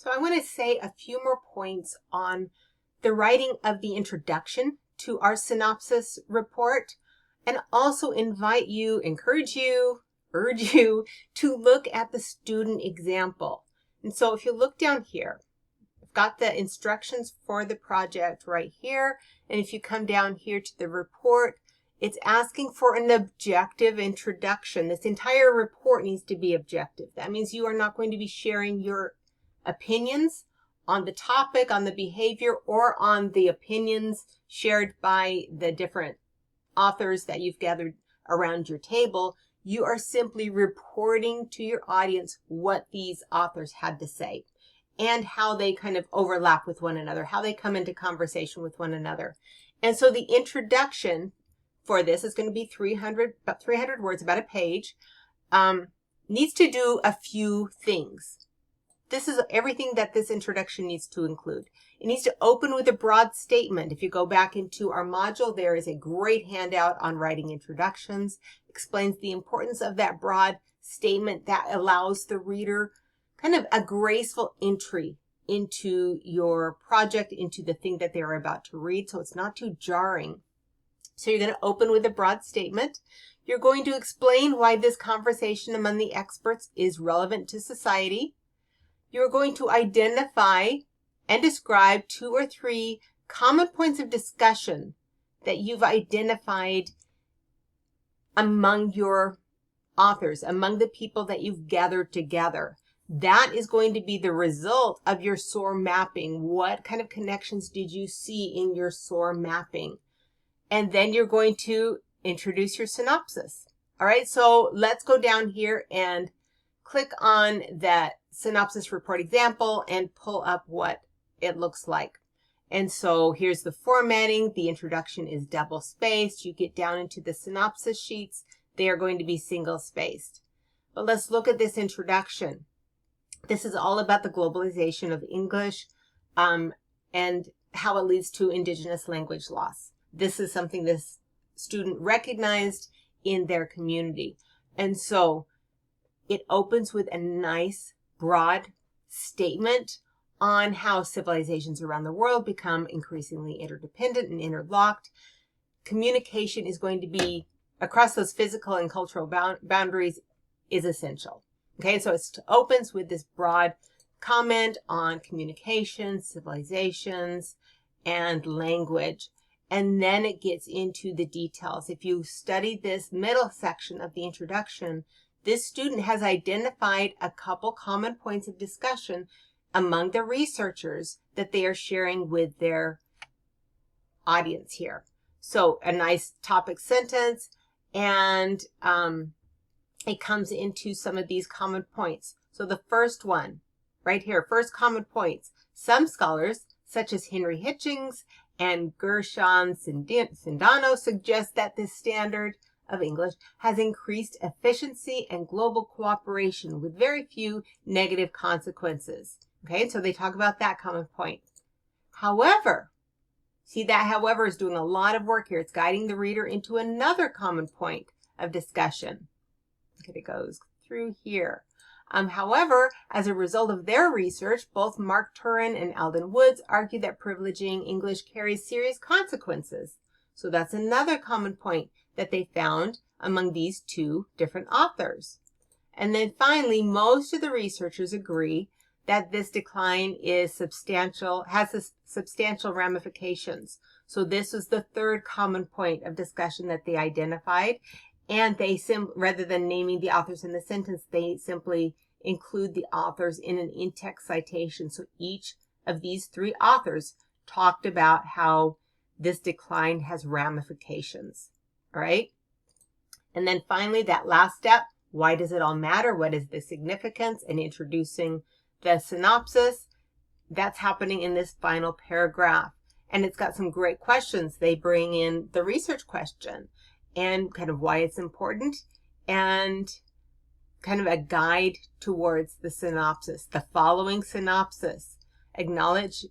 So I want to say a few more points on the writing of the introduction to our synopsis report, and also invite you, encourage you, urge you to look at the student example. And so if you look down here, I've got the instructions for the project right here. And if you come down here to the report, it's asking for an objective introduction. This entire report needs to be objective. That means you are not going to be sharing your opinions on the topic, on the behavior, or on the opinions shared by the different authors that you've gathered around your table. You are simply reporting to your audience what these authors had to say and how they kind of overlap with one another, how they come into conversation with one another. And so the introduction for this is going to be about 300 words, about a page, needs to do a few things. This is everything that this introduction needs to include. It needs to open with a broad statement. If you go back into our module, there is a great handout on writing introductions, explains the importance of that broad statement that allows the reader kind of a graceful entry into your project, into the thing that they're about to read, so it's not too jarring. So you're going to open with a broad statement. You're going to explain why this conversation among the experts is relevant to society. You're going to identify and describe 2 or 3 common points of discussion that you've identified among your authors, among the people that you've gathered together. That is going to be the result of your SOAR mapping. What kind of connections did you see in your SOAR mapping? And then you're going to introduce your synopsis. All right, so let's go down here and click on that synopsis report example and pull up what it looks like. And so here's the formatting. The introduction is double spaced. You get down into the synopsis sheets, they are going to be single spaced. But let's look at this introduction. This is all about the globalization of English and how it leads to Indigenous language loss. This is something this student recognized in their community. And so it opens with a nice broad statement on how civilizations around the world become increasingly interdependent and interlocked. Communication is going to be across those physical and cultural boundaries is essential. Okay, so it opens with this broad comment on communication, civilizations, and language. And then it gets into the details. If you study this middle section of the introduction, this student has identified a couple common points of discussion among the researchers that they are sharing with their audience here. So a nice topic sentence, and it comes into some of these common points. So the first one, right here, first common points. Some scholars, such as Henry Hitchings and Gershon Sindano, suggest that this standard of English has increased efficiency and global cooperation with very few negative consequences. Okay, so they talk about that common point. However, see that however is doing a lot of work here. It's guiding the reader into another common point of discussion. Okay, it goes through here. However, as a result of their research, both Mark Turin and Alden Woods argue that privileging English carries serious consequences. So that's another common point that they found among these 2 different authors. And then finally, most of the researchers agree that this decline is has substantial ramifications. So this was the 3rd common point of discussion that they identified. And they rather than naming the authors in the sentence, they simply include the authors in an in-text citation. So each of these 3 authors talked about how this decline has ramifications. All right. And then finally, that last step, why does it all matter? What is the significance? And introducing the synopsis, that's happening in this final paragraph. And it's got some great questions. They bring in the research question and kind of why it's important, and kind of a guide towards the synopsis. The following synopsis, acknowledge,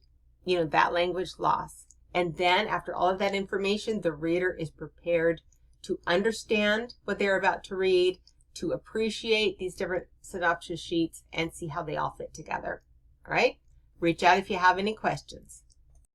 that language loss. And then after all of that information, the reader is prepared to understand what they're about to read, to appreciate these different synopsis sheets, and see how they all fit together. All right? Reach out if you have any questions.